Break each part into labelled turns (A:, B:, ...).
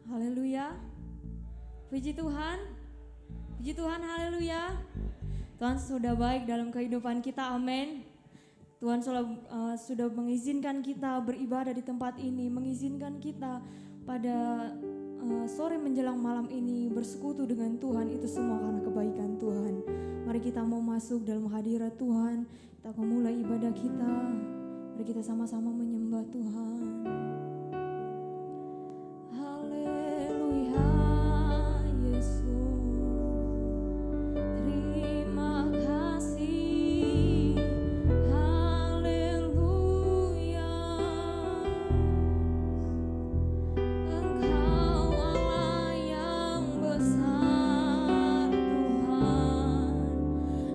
A: Haleluya. Puji Tuhan. Puji Tuhan, haleluya. Tuhan sudah baik dalam kehidupan kita, amin. Tuhan sudah mengizinkan kita beribadah di tempat ini, mengizinkan kita pada sore menjelang malam ini bersekutu dengan Tuhan. Itu semua karena kebaikan Tuhan. Mari kita mau masuk dalam hadirat Tuhan. Kita akan mulai ibadah kita. Mari kita sama-sama menyembah Tuhan. Haleluya, Yesus. Terima kasih. Haleluya. Engkau Allah yang besar, Tuhan.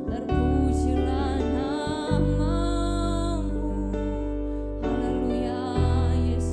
A: Terpujilah namamu. Haleluya, Yesus.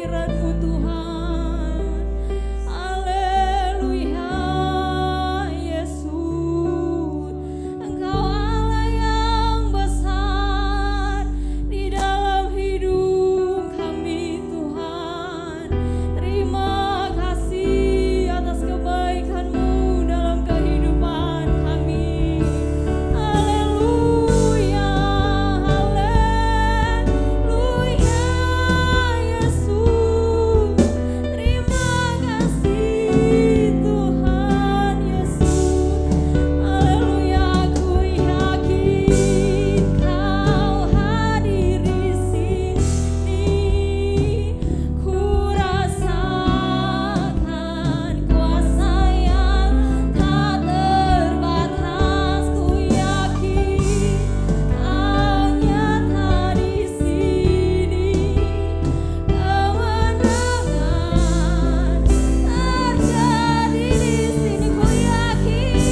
A: kehadiran-Mu Tuhan. Haleluya Yesus, Engkau Allah yang besar di dalam hidup kami Tuhan. Terima kasih atas kebaikan-Mu dalam kehidupan kami. Haleluya, haleluya Yesus. Terima kasih Tuhan Yesus. Haleluya, aku yakin Kau hadir di sini. Ku rasakan kuasa yang tak terbatas. Ku yakin Kau nyata di sini. Kemenangan terjadi di sini. Ku yakin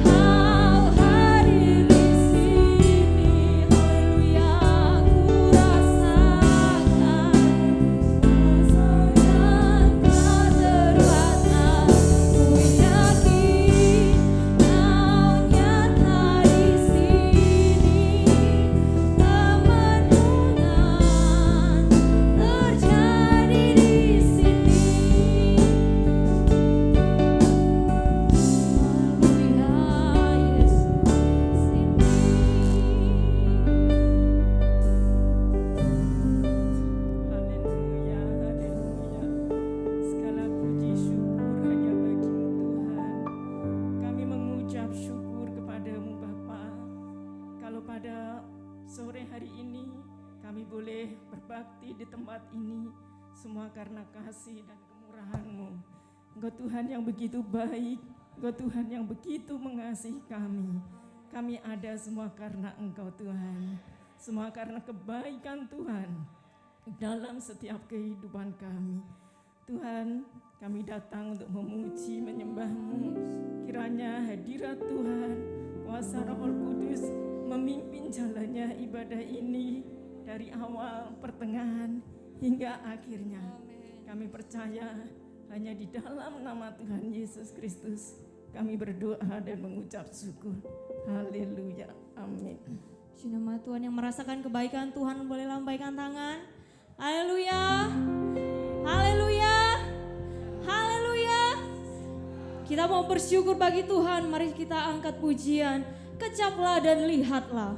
A: Kau hadir di sini. Haleluya, ku rasakan kuasa yang tak terbatas. Ku yakin Kau nyata di sini. Kemenangan terjadi di sini. Haleluya Yesus,
B: Haleluya, haleluya. Segala puji syukur hanya bagi-Mu Tuhan. Kami mengucap syukur kepada-Mu Bapa. Kalau pada sore hari ini kami boleh berbakti di tempat ini, semua karena kasih dan kemurahan-Mu. Engkau Tuhan yang begitu baik, Engkau Tuhan yang begitu mengasihi kami. Kami ada semua karena Engkau Tuhan, semua karena kebaikan Tuhan dalam setiap kehidupan kami. Tuhan, kami datang untuk memuji, menyembah-Mu. Kiranya hadirat Tuhan, kuasa Roh Kudus memimpin jalannya ibadah ini dari awal, pertengahan, hingga akhirnya. Kami percaya hanya di dalam nama Tuhan Yesus Kristus kami berdoa dan mengucap syukur. Haleluya, amin.
A: Jemaat Tuhan yang merasakan kebaikan Tuhan boleh lambaikan tangan. Haleluya, haleluya, haleluya. Kita mau bersyukur bagi Tuhan. Mari kita angkat pujian. Kecaplah dan lihatlah.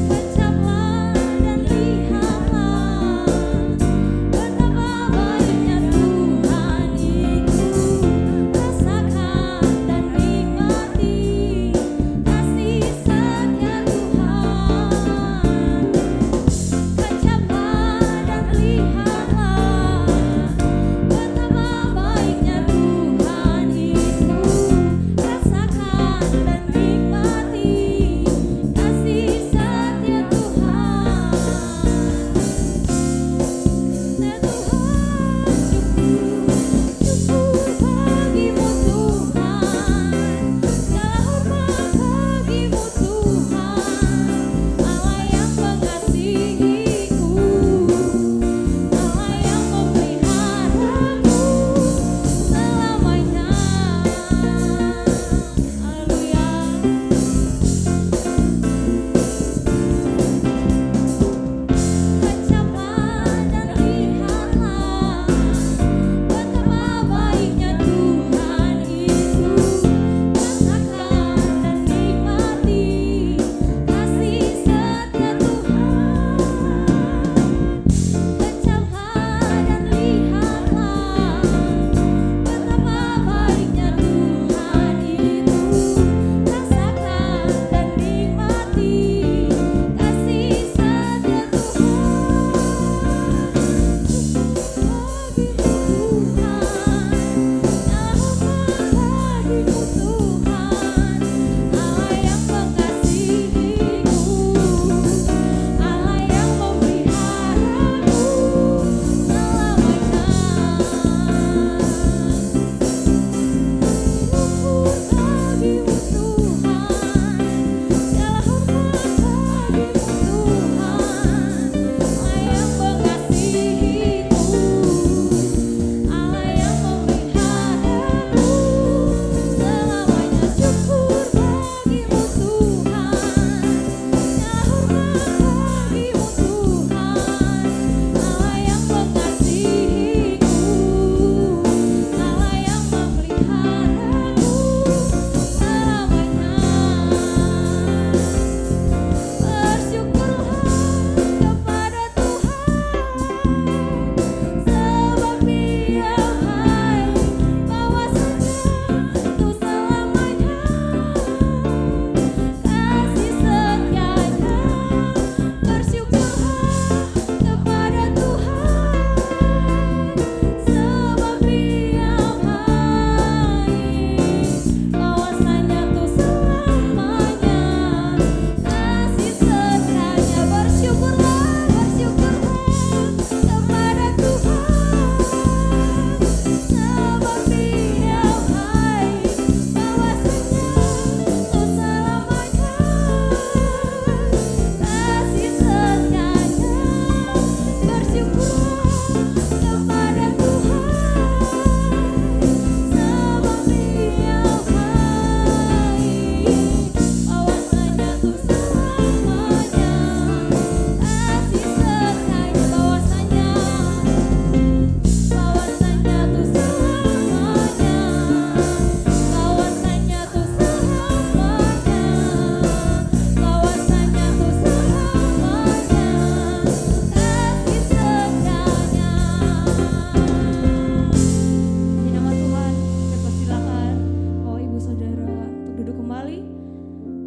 A: Kecaplah dan lihatlah betapa baiknya Tuhan itu. Rasakan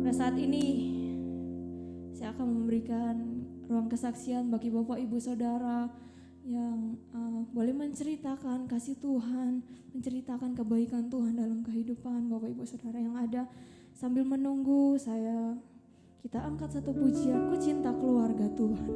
A: Pada saat ini saya akan memberikan ruang kesaksian bagi Bapak Ibu Saudara yang boleh menceritakan kasih Tuhan, menceritakan kebaikan Tuhan dalam kehidupan Bapak Ibu Saudara yang ada. Sambil menunggu kita angkat satu pujian, Ku Cinta Keluarga Tuhan.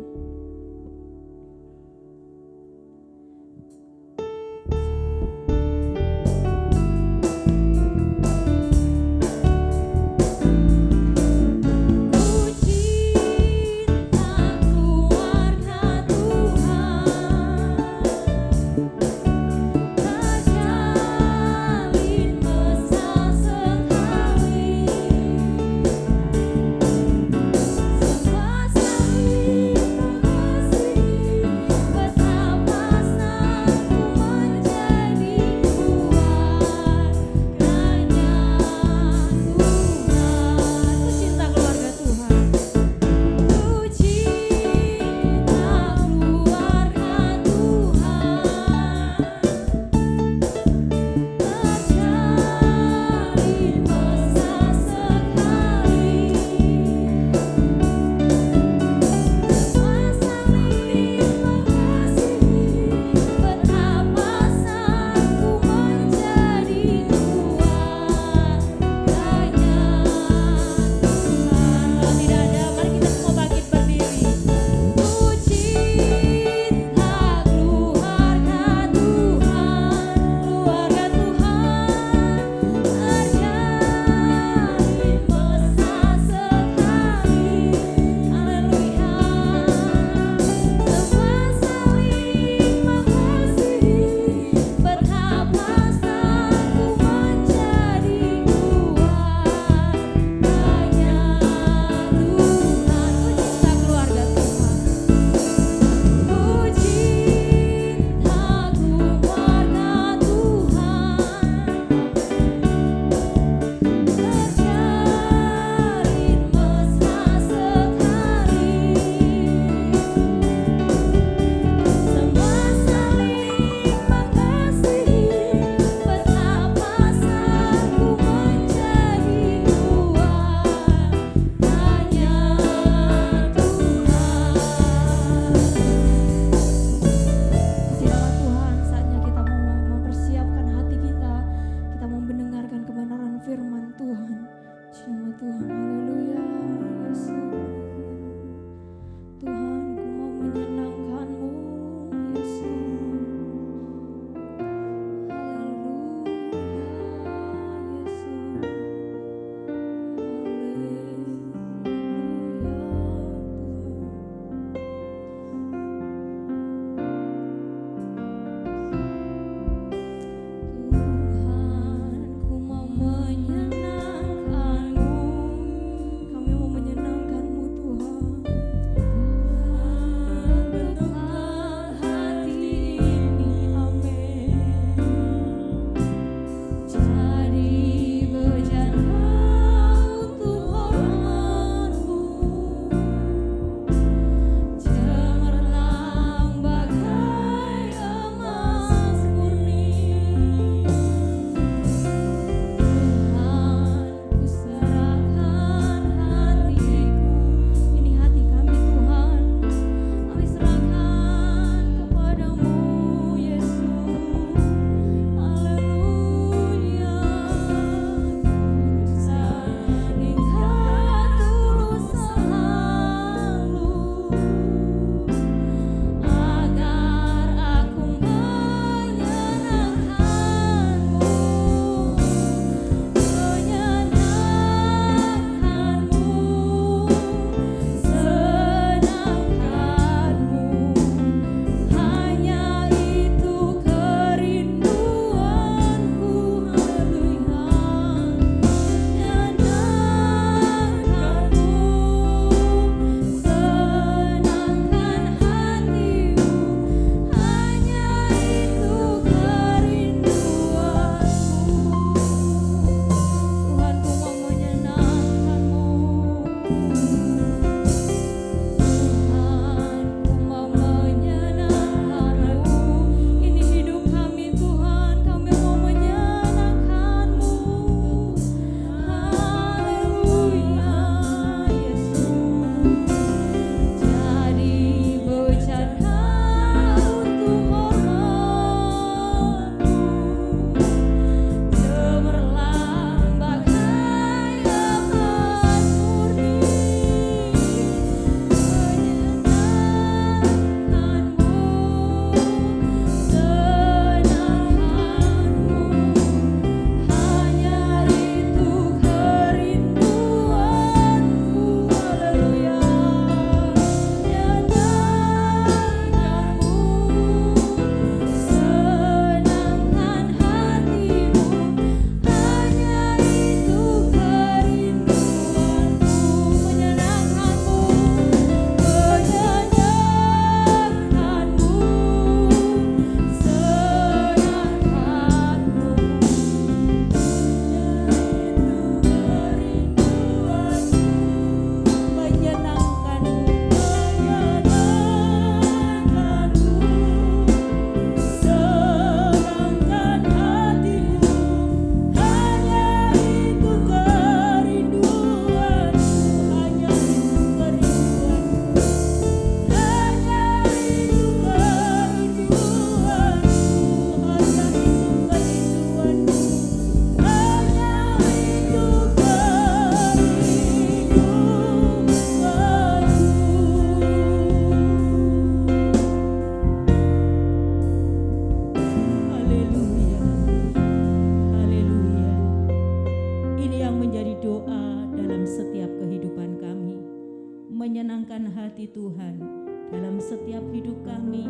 C: menyenangkan hati Tuhan dalam setiap hidup kami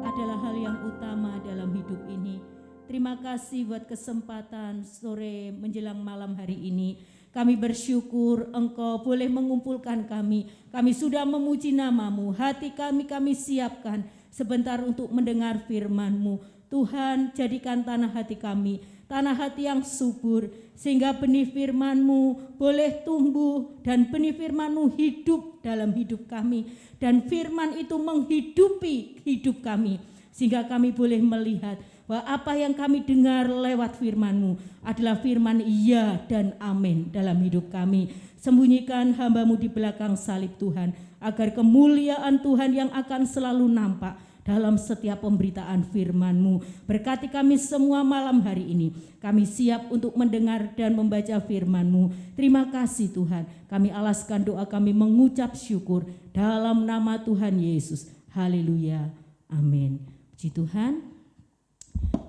C: adalah hal yang utama dalam hidup ini. Terima kasih buat kesempatan sore menjelang malam hari ini. Kami bersyukur Engkau boleh mengumpulkan kami. Kami sudah memuji nama-Mu. Hati kami siapkan sebentar untuk mendengar firman-Mu. Tuhan, jadikan tanah hati kami tanah hati yang subur, sehingga benih firman-Mu boleh tumbuh dan benih firman-Mu hidup dalam hidup kami. Dan firman itu menghidupi hidup kami, sehingga kami boleh melihat bahwa apa yang kami dengar lewat firman-Mu adalah firman iya dan amin dalam hidup kami. Sembunyikan hamba-Mu di belakang salib Tuhan, agar kemuliaan Tuhan yang akan selalu nampak dalam setiap pemberitaan firman-Mu. Berkati kami semua malam hari ini. Kami siap untuk mendengar dan membaca firman-Mu. Terima kasih Tuhan. Kami alaskan doa kami mengucap syukur dalam nama Tuhan Yesus. Haleluya. Amin. Puji Tuhan.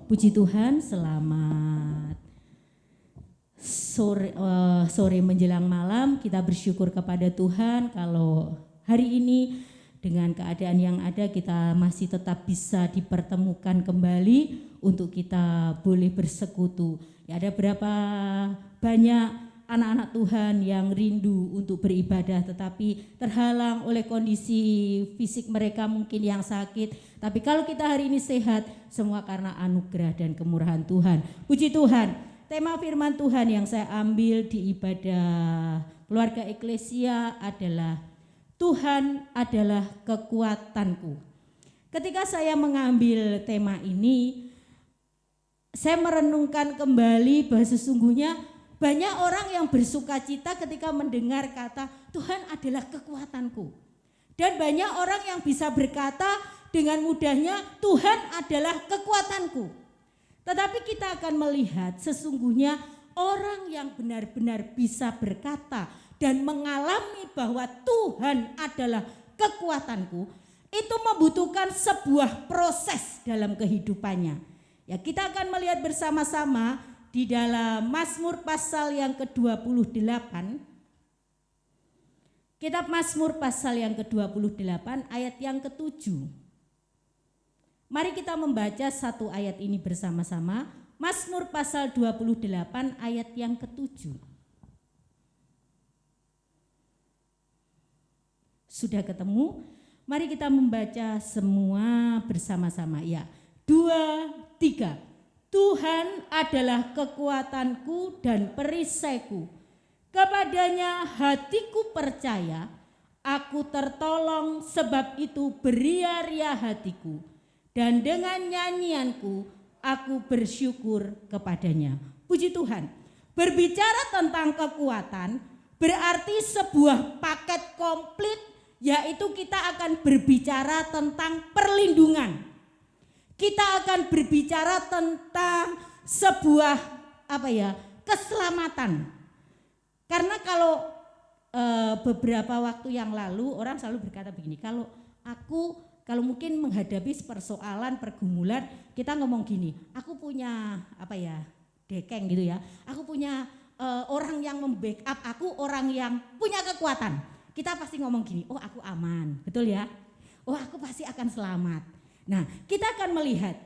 C: Puji Tuhan, selamat sore menjelang malam. Kita bersyukur kepada Tuhan kalau hari ini dengan keadaan yang ada kita masih tetap bisa dipertemukan kembali untuk kita boleh bersekutu. Ya, ada berapa banyak anak-anak Tuhan yang rindu untuk beribadah tetapi terhalang oleh kondisi fisik mereka mungkin yang sakit. Tapi kalau kita hari ini sehat, semua karena anugerah dan kemurahan Tuhan. Puji Tuhan. Tema firman Tuhan yang saya ambil di ibadah keluarga eklesia adalah Tuhan adalah kekuatanku. Ketika saya mengambil tema ini, saya merenungkan kembali bahwa sesungguhnya banyak orang yang bersukacita ketika mendengar kata Tuhan adalah kekuatanku. Dan banyak orang yang bisa berkata dengan mudahnya Tuhan adalah kekuatanku. Tetapi kita akan melihat sesungguhnya orang yang benar-benar bisa berkata dan mengalami bahwa Tuhan adalah kekuatanku, itu membutuhkan sebuah proses dalam kehidupannya. Ya, kita akan melihat bersama-sama di dalam Mazmur pasal yang ke-28. Kitab Mazmur pasal yang ke-28 ayat yang ke-7. Mari kita membaca satu ayat ini bersama-sama. Mazmur pasal 28 ayat yang ke-7. Sudah ketemu? Mari kita membaca semua bersama-sama ya. 2, 3. Tuhan adalah kekuatanku dan perisaiku. Kepadanya hatiku percaya, aku tertolong sebab itu beria-ria hatiku. Dan dengan nyanyianku aku bersyukur kepadanya. Puji Tuhan. Berbicara tentang kekuatan berarti sebuah paket komplit, yaitu kita akan berbicara tentang perlindungan. Kita akan berbicara tentang sebuah keselamatan. Karena kalau beberapa waktu yang lalu orang selalu berkata begini, kalau mungkin menghadapi persoalan pergumulan, kita ngomong gini, aku punya dekeng gitu ya. Aku punya orang yang membackup aku, orang yang punya kekuatan. Kita pasti ngomong gini, oh aku aman, betul ya? Oh aku pasti akan selamat. Nah, kita akan melihat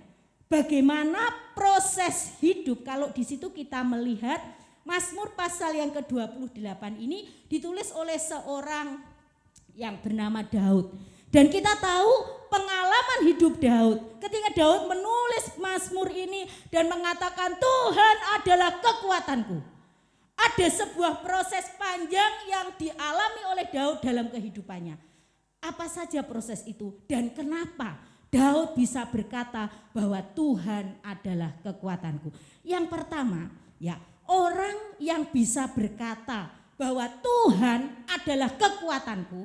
C: bagaimana proses hidup. Kalau di situ kita melihat Mazmur pasal yang ke-28 ini ditulis oleh seorang yang bernama Daud. Dan kita tahu pengalaman hidup Daud. Ketika Daud menulis Mazmur ini dan mengatakan Tuhan adalah kekuatanku. Ada sebuah proses panjang yang dialami oleh Daud dalam kehidupannya. Apa saja proses itu dan kenapa Daud bisa berkata bahwa Tuhan adalah kekuatanku. Yang pertama, ya, orang yang bisa berkata bahwa Tuhan adalah kekuatanku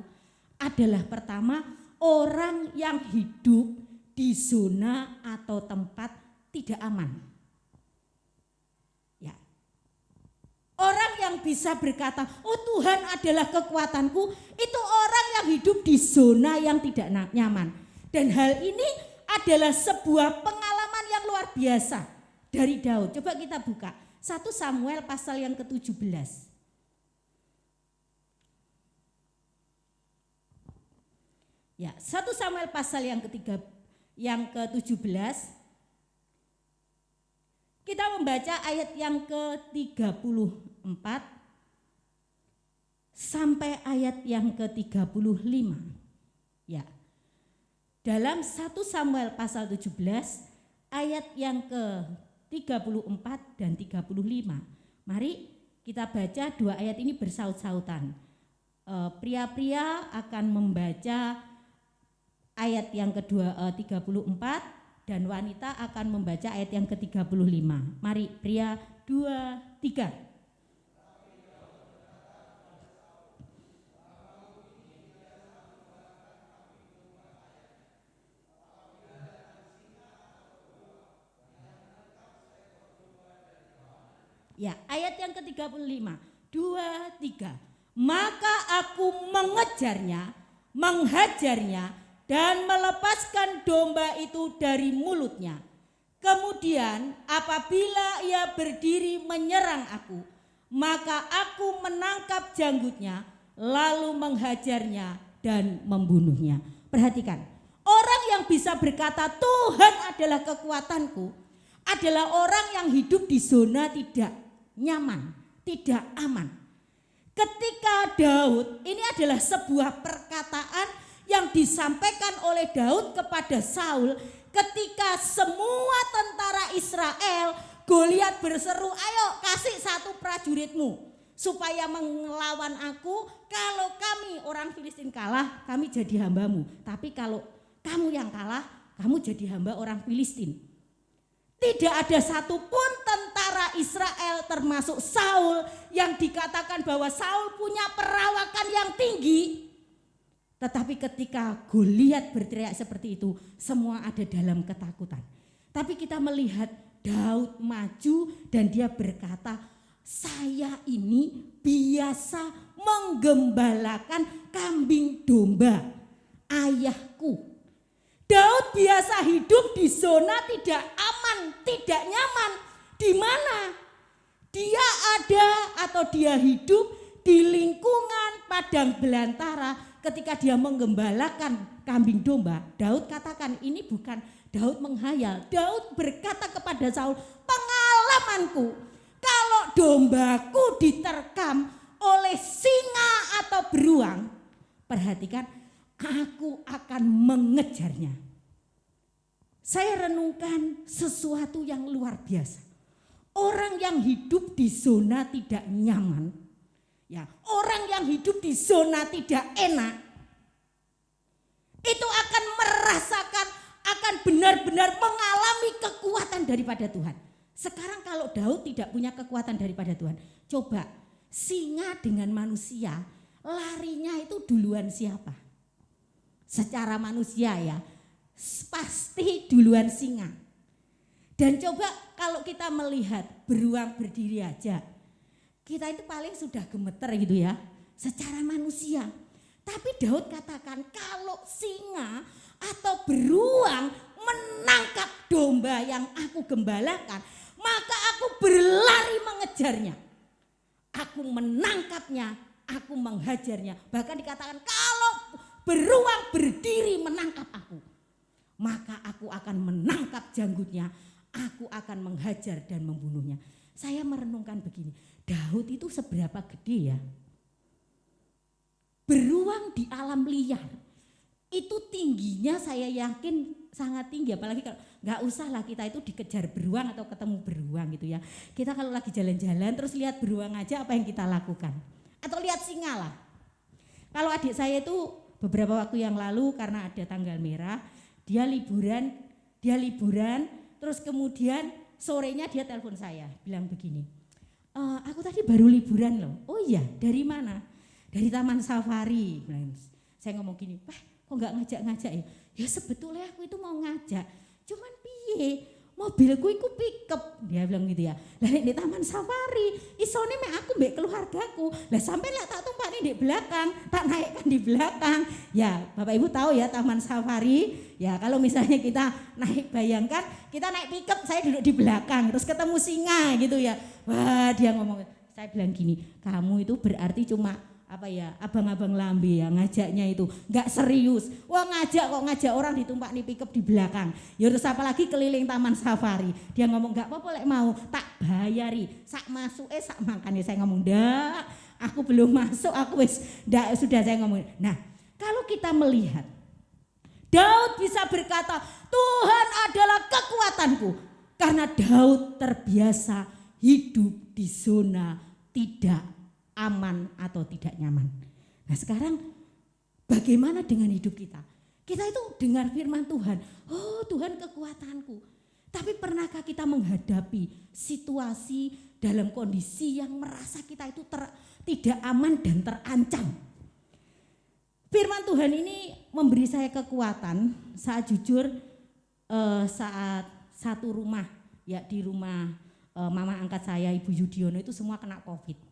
C: adalah pertama orang yang hidup di zona atau tempat tidak aman. Orang yang bisa berkata, oh Tuhan adalah kekuatanku, itu orang yang hidup di zona yang tidak nyaman. Dan hal ini adalah sebuah pengalaman yang luar biasa dari Daud. Coba kita buka 1 Samuel pasal yang ke-17. Ya, 1 Samuel pasal yang ke-17. Kita membaca ayat yang ke-34 sampai ayat yang ke-35. Ya. Dalam 1 Samuel pasal 17 ayat yang ke-34 dan 35. Mari kita baca dua ayat ini bersaut-sautan. Pria-pria akan membaca ayat yang ke-34 dan wanita akan membaca ayat yang ke-35. Mari pria 2, 3. Ya, ayat yang ke-35. 2, 3. Maka aku mengejarnya, menghajarnya, dan melepaskan domba itu dari mulutnya. Kemudian apabila ia berdiri menyerang aku, maka aku menangkap janggutnya, lalu menghajarnya dan membunuhnya. Perhatikan, orang yang bisa berkata Tuhan adalah kekuatanku adalah orang yang hidup di zona tidak nyaman, tidak aman. Ketika Daud, ini adalah sebuah perkataan yang disampaikan oleh Daud kepada Saul ketika semua tentara Israel, Goliat berseru, ayo kasih satu prajuritmu supaya melawan aku. Kalau kami orang Filistin kalah, kami jadi hambamu. Tapi kalau kamu yang kalah, kamu jadi hamba orang Filistin. Tidak ada satupun tentara Israel termasuk Saul yang dikatakan bahwa Saul punya perawakan yang tinggi. Tetapi ketika Goliat berteriak seperti itu, semua ada dalam ketakutan. Tapi kita melihat Daud maju dan dia berkata, saya ini biasa menggembalakan kambing domba ayahku. Daud biasa hidup di zona tidak aman, tidak nyaman. Di mana? Dia ada atau dia hidup di lingkungan padang belantara. Ketika dia menggembalakan kambing domba, Daud katakan ini bukan Daud menghayal. Daud berkata kepada Saul, pengalamanku kalau dombaku diterkam oleh singa atau beruang, perhatikan, aku akan mengejarnya. Saya renungkan sesuatu yang luar biasa. Orang yang hidup di zona tidak nyaman, ya, orang yang hidup di zona tidak enak, itu akan merasakan, akan benar-benar mengalami kekuatan daripada Tuhan. Sekarang kalau Daud tidak punya kekuatan daripada Tuhan, coba singa dengan manusia, larinya itu duluan siapa? Secara manusia ya, pasti duluan singa. Dan coba kalau kita melihat beruang berdiri aja, kita itu paling sudah gemeter gitu ya, secara manusia. Tapi Daud katakan kalau singa atau beruang menangkap domba yang aku gembalakan, maka aku berlari mengejarnya. Aku menangkapnya, aku menghajarnya. Bahkan dikatakan kalau beruang berdiri menangkap aku, maka aku akan menangkap janggutnya, aku akan menghajar dan membunuhnya. Saya merenungkan begini, Daud itu seberapa gede ya? Beruang di alam liar itu tingginya saya yakin sangat tinggi, apalagi kalau nggak usah lah kita itu dikejar beruang atau ketemu beruang gitu ya. Kita kalau lagi jalan-jalan terus lihat beruang aja apa yang kita lakukan? Atau lihat singa lah. Kalau adik saya itu beberapa waktu yang lalu karena ada tanggal merah, dia liburan, terus kemudian sorenya dia telepon saya, bilang begini, aku tadi baru liburan loh. Oh iya, dari mana? Dari Taman Safari. Saya ngomong gini, Pak kok gak ngajak-ngajak ya? Ya sebetulnya aku itu mau ngajak, cuman piye, mobilku itu pickup, dia bilang gitu ya. Lah di Taman Safari, isone mek aku mbek keluargaku, lah sampai lah tak tumpaknya di belakang, tak naikkan di belakang. Ya Bapak Ibu tahu ya Taman Safari, ya kalau misalnya kita naik, bayangkan kita naik pickup, saya duduk di belakang, terus ketemu singa gitu ya. Wah dia ngomong, saya bilang gini, kamu itu berarti cuma abang-abang lambe ya ngajaknya itu nggak serius. Wah ngajak orang ditumpak nih pickup di belakang. Ya terus apalagi keliling taman safari. Dia ngomong nggak apa-apa lek mau tak bayari. Sak masuk sak makan ya. Saya ngomong ndak, aku belum masuk, aku ndak, sudah saya ngomong. Nah kalau kita melihat Daud bisa berkata Tuhan adalah kekuatanku karena Daud terbiasa hidup di zona tidak aman atau tidak nyaman. Nah sekarang bagaimana dengan hidup kita? Kita itu dengar firman Tuhan, oh Tuhan kekuatanku. Tapi pernahkah kita menghadapi situasi dalam kondisi yang merasa kita itu tidak aman dan terancam? Firman Tuhan ini memberi saya kekuatan saat jujur saat satu rumah, ya di rumah mama angkat saya Ibu Yudiono itu semua kena COVID.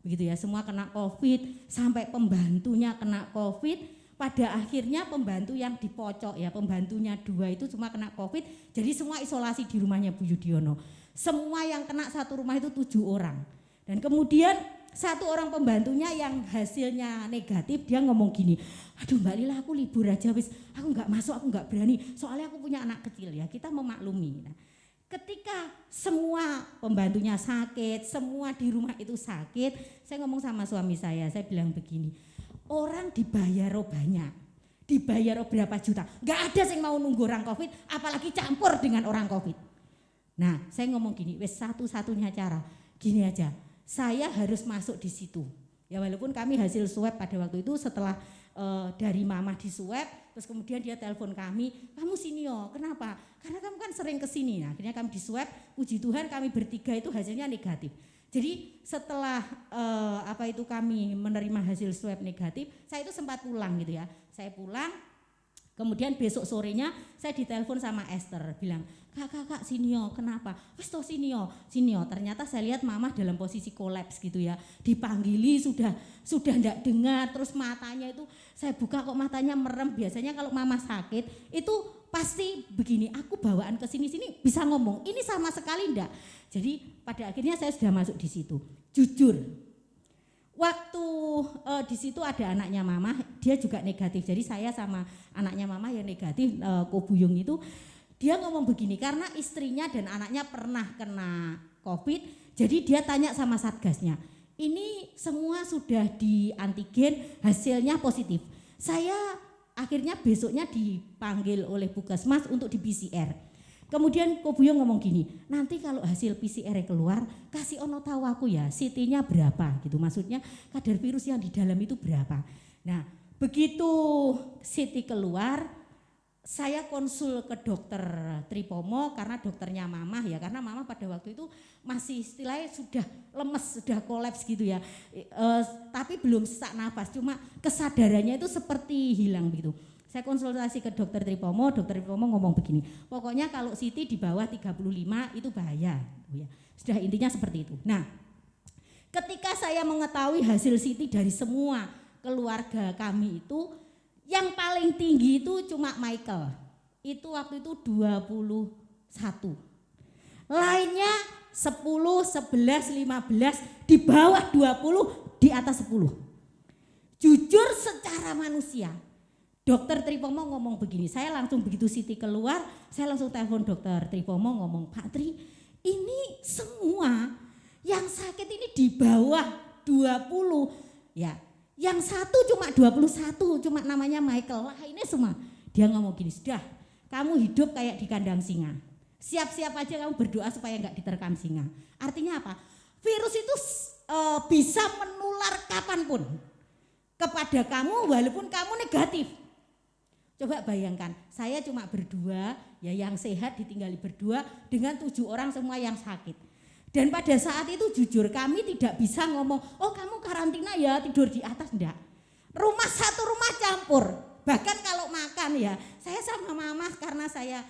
C: Begitu ya, semua kena COVID, sampai pembantunya kena COVID, pada akhirnya pembantu yang dipocok ya, pembantunya 2 itu semua kena COVID, jadi semua isolasi di rumahnya Bu Yudiono. Semua yang kena satu rumah itu 7 orang. Dan kemudian satu orang pembantunya yang hasilnya negatif, dia ngomong gini, aduh Mbak Lila aku libur aja wis, aku gak masuk, aku gak berani, soalnya aku punya anak kecil ya, kita memaklumi. Nah, ketika semua pembantunya sakit, semua di rumah itu sakit, saya ngomong sama suami saya bilang begini, orang dibayar banyak, dibayar berapa juta, gak ada yang mau nunggu orang COVID, apalagi campur dengan orang COVID. Nah saya ngomong gini, wes satu-satunya cara, gini aja, saya harus masuk di situ. Ya walaupun kami hasil swab pada waktu itu setelah dari mama di swab, terus kemudian dia telepon kami, kamu sini yo, kenapa? Karena kamu kan sering kesini. Nah, akhirnya kami di swab, puji Tuhan kami bertiga itu hasilnya negatif. Jadi setelah kami menerima hasil swab negatif, saya itu sempat pulang gitu ya. Saya pulang, kemudian besok sorenya saya ditelepon sama Esther, bilang, Kak sini yo, kenapa? Wes toh sini yo. Ternyata saya lihat mama dalam posisi kolaps gitu ya. Dipanggili sudah enggak dengar, terus matanya itu saya buka kok matanya merem. Biasanya kalau mama sakit itu pasti begini, aku bawaan ke sini bisa ngomong. Ini sama sekali enggak. Jadi pada akhirnya saya sudah masuk di situ. Jujur, waktu di situ ada anaknya mama, dia juga negatif. Jadi saya sama anaknya mama yang negatif, Kobuyung itu, dia ngomong begini, karena istrinya dan anaknya pernah kena COVID, jadi dia tanya sama satgasnya, ini semua sudah di antigen, hasilnya positif. Saya akhirnya besoknya dipanggil oleh Puskesmas untuk di PCR. Kemudian Kobuyung ngomong gini, nanti kalau hasil PCR keluar, kasih ono tahu aku ya, CT-nya berapa gitu, maksudnya kadar virus yang di dalam itu berapa. Nah begitu CT keluar, saya konsul ke dokter Tripomo karena dokternya mama ya, karena mama pada waktu itu masih istilahnya sudah lemes, sudah kolaps gitu ya, tapi belum sesak nafas, cuma kesadarannya itu seperti hilang gitu. Saya konsultasi ke dokter Tripomo ngomong begini, pokoknya kalau CT di bawah 35 itu bahaya ya. Sudah intinya seperti itu. Nah ketika saya mengetahui hasil CT dari semua keluarga kami itu, yang paling tinggi itu cuma Michael, itu waktu itu 21. Lainnya 10, 11, 15, di bawah 20, di atas 10. Jujur secara manusia, dokter Tripomo ngomong begini, saya langsung begitu Siti keluar, saya langsung telepon dokter Tripomo ngomong, Pak Tri, ini semua yang sakit ini di bawah 20 ya. Yang satu cuma 21, cuma namanya Michael, lainnya semua. Dia ngomong gini, sudah kamu hidup kayak di kandang singa. Siap-siap aja kamu berdoa supaya enggak diterkam singa. Artinya apa? Virus itu bisa menular kapanpun kepada kamu walaupun kamu negatif. Coba bayangkan, saya cuma berdua, ya yang sehat ditinggali berdua dengan 7 orang semua yang sakit. Dan pada saat itu jujur kami tidak bisa ngomong, oh kamu karantina ya tidur di atas, enggak. Satu rumah campur, bahkan kalau makan ya, saya sama mama karena saya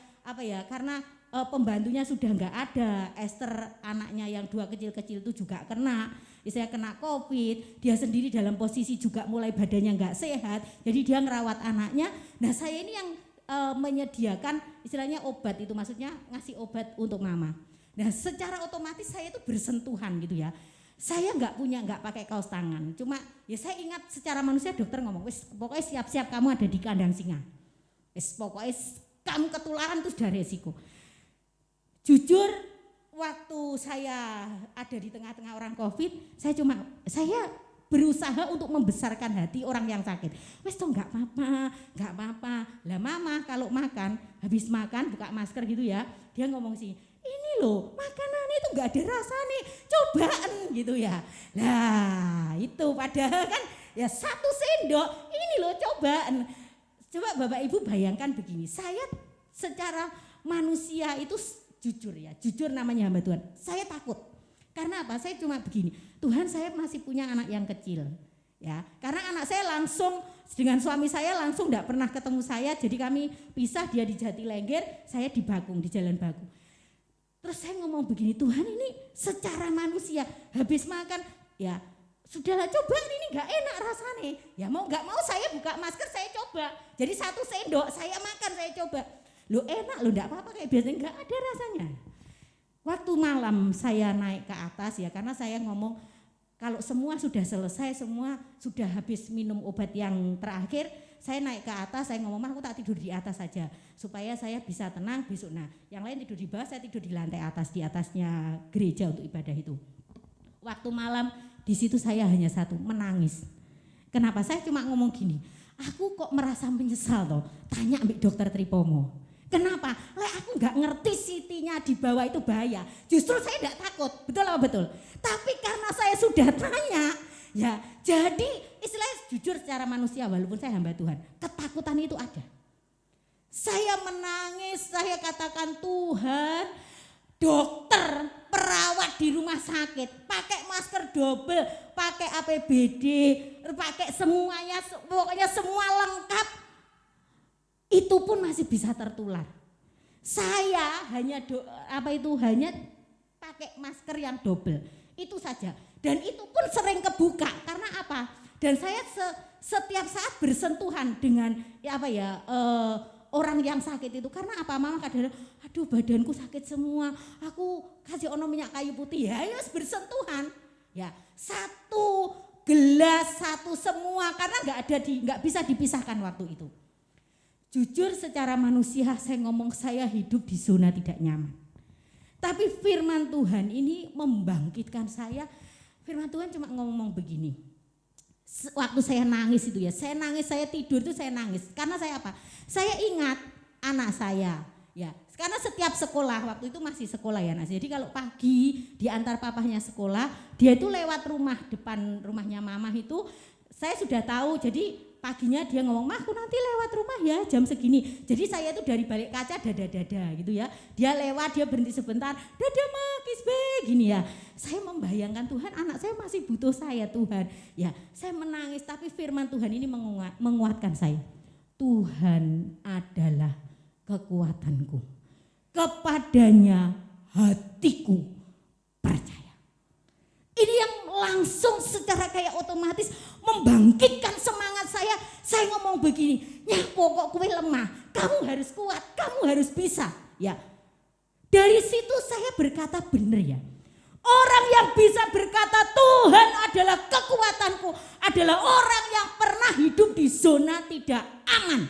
C: karena pembantunya sudah enggak ada, Esther anaknya yang 2 kecil-kecil itu juga kena, saya kena COVID, dia sendiri dalam posisi juga mulai badannya enggak sehat, jadi dia ngerawat anaknya. Nah saya ini yang menyediakan istilahnya obat itu, maksudnya ngasih obat untuk mama. Nah secara otomatis saya itu bersentuhan gitu ya. Saya nggak pakai kaos tangan. Cuma ya saya ingat secara manusia dokter ngomong, wis pokoknya siap-siap kamu ada di kandang singa. Wis pokoknya kamu ketularan itu sudah resiko. Jujur waktu saya ada di tengah-tengah orang COVID, saya berusaha untuk membesarkan hati orang yang sakit. Wes toh nggak apa-apa. Lah mama kalau makan, habis makan buka masker gitu ya, dia ngomong sih, ini loh makanan itu nggak ada rasa nih, cobaan gitu ya. Lah itu padahal kan ya 1 sendok, ini loh cobaan. Coba Bapak Ibu bayangkan begini, saya secara manusia itu jujur namanya hamba Tuhan, saya takut. Karena apa? Saya cuma begini, Tuhan saya masih punya anak yang kecil. Ya, karena anak saya langsung dengan suami saya langsung tidak pernah ketemu saya, jadi kami pisah, dia di Jatilengger, saya di Bakung, di Jalan Bakung. Terus saya ngomong begini, Tuhan ini secara manusia habis makan, ya sudahlah coba ini nggak enak rasanya. Ya mau nggak mau saya buka masker saya coba. Jadi 1 sendok saya makan saya coba. Lo enak lo nggak apa-apa kayak biasanya, nggak ada rasanya. Waktu malam saya naik ke atas ya karena saya ngomong kalau semua sudah selesai, semua sudah habis minum obat yang terakhir, saya naik ke atas, saya ngomong aku tak tidur di atas saja supaya saya bisa tenang besok. Nah yang lain tidur di bawah, saya tidur di lantai atas, di atasnya gereja untuk ibadah itu. Waktu malam di situ saya hanya satu, menangis. Kenapa? Saya cuma ngomong gini, aku kok merasa menyesal toh, tanya ambil dokter Tripomo. Kenapa? Aku nggak ngerti CT-nya di bawah itu bahaya. Justru saya tidak takut, betul apa betul? Tapi karena saya sudah tanya, ya jadi istilahnya jujur secara manusia walaupun saya hamba Tuhan, ketakutan itu ada. Saya menangis, saya katakan Tuhan, dokter, perawat di rumah sakit, pakai masker double, pakai APBD, pakai semuanya, pokoknya semua lengkap. Itu pun masih bisa tertular. Saya hanya hanya pakai masker yang double, itu saja. Dan itu pun sering kebuka karena apa? Dan saya setiap saat bersentuhan dengan orang yang sakit itu karena apa? Mama kadang-kadang, aduh badanku sakit semua, aku kasih minyak kayu putih ya, harus bersentuhan. Ya 1 gelas 1 semua karena nggak bisa dipisahkan waktu itu. Jujur secara manusia saya ngomong saya hidup di zona tidak nyaman. Tapi firman Tuhan ini membangkitkan saya. Firman Tuhan cuma ngomong begini. Waktu saya nangis itu ya, saya tidur itu saya nangis. Karena saya apa? Saya ingat anak saya. Ya, karena setiap sekolah, waktu itu masih sekolah ya Nas. Jadi kalau pagi diantar papahnya sekolah, dia itu lewat depan rumahnya mama itu, saya sudah tahu. Jadi paginya dia ngomong, "Mah, aku nanti lewat rumah ya jam segini." Jadi saya itu dari balik kaca dada gitu ya. Dia lewat, dia berhenti sebentar, "Dadah Mak, Kisbe," gini ya. Saya membayangkan Tuhan, anak saya masih butuh saya Tuhan. Ya, saya menangis tapi firman Tuhan ini menguatkan saya. Tuhan adalah kekuatanku. Kepadanya hatiku percaya. Ini yang langsung secara kayak otomatis membangkitkan semangat saya. Saya ngomong begini, "Ya pokok kowe lemah, kamu harus kuat, kamu harus bisa." Ya. Dari situ saya berkata benar ya. Orang yang bisa berkata Tuhan adalah kekuatanku adalah orang yang pernah hidup di zona tidak aman.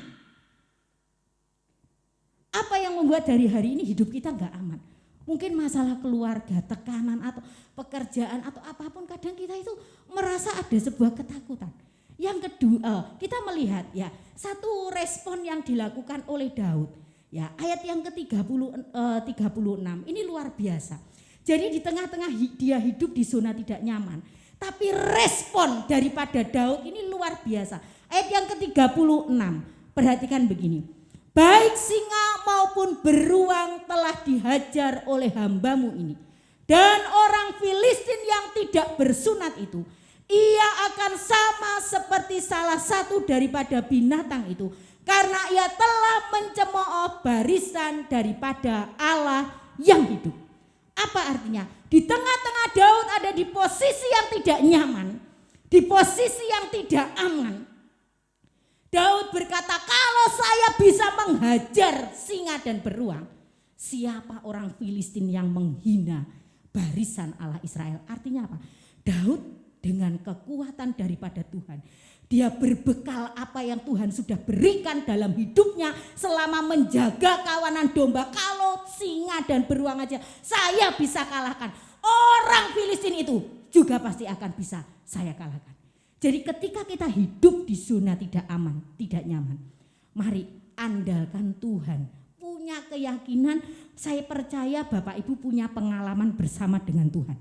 C: Apa yang membuat dari hari ini hidup kita enggak aman? Mungkin masalah keluarga, tekanan atau pekerjaan atau apapun, kadang kita itu merasa ada sebuah ketakutan. Yang kedua, kita melihat ya satu respon yang dilakukan oleh Daud. Ya, ayat yang ke-36 ini luar biasa. Jadi di tengah-tengah dia hidup di zona tidak nyaman, tapi respon daripada Daud ini luar biasa. Ayat yang ke-36, perhatikan begini. "Baik singa maupun beruang telah dihajar oleh hambamu ini. Dan orang Filistin yang tidak bersunat itu, ia akan sama seperti salah satu daripada binatang itu. Karena ia telah mencemooh barisan daripada Allah yang hidup." Apa artinya? Di tengah-tengah Daud ada di posisi yang tidak nyaman, di posisi yang tidak aman. Daud berkata, "Kalau saya bisa menghajar singa dan beruang, siapa orang Filistin yang menghina barisan Allah Israel?" Artinya apa? Daud dengan kekuatan daripada Tuhan, dia berbekal apa yang Tuhan sudah berikan dalam hidupnya selama menjaga kawanan domba. Kalau singa dan beruang aja saya bisa kalahkan, orang Filistin itu juga pasti akan bisa saya kalahkan. Jadi ketika kita hidup di zona tidak aman, tidak nyaman, mari andalkan Tuhan. Punya keyakinan, saya percaya Bapak Ibu punya pengalaman bersama dengan Tuhan.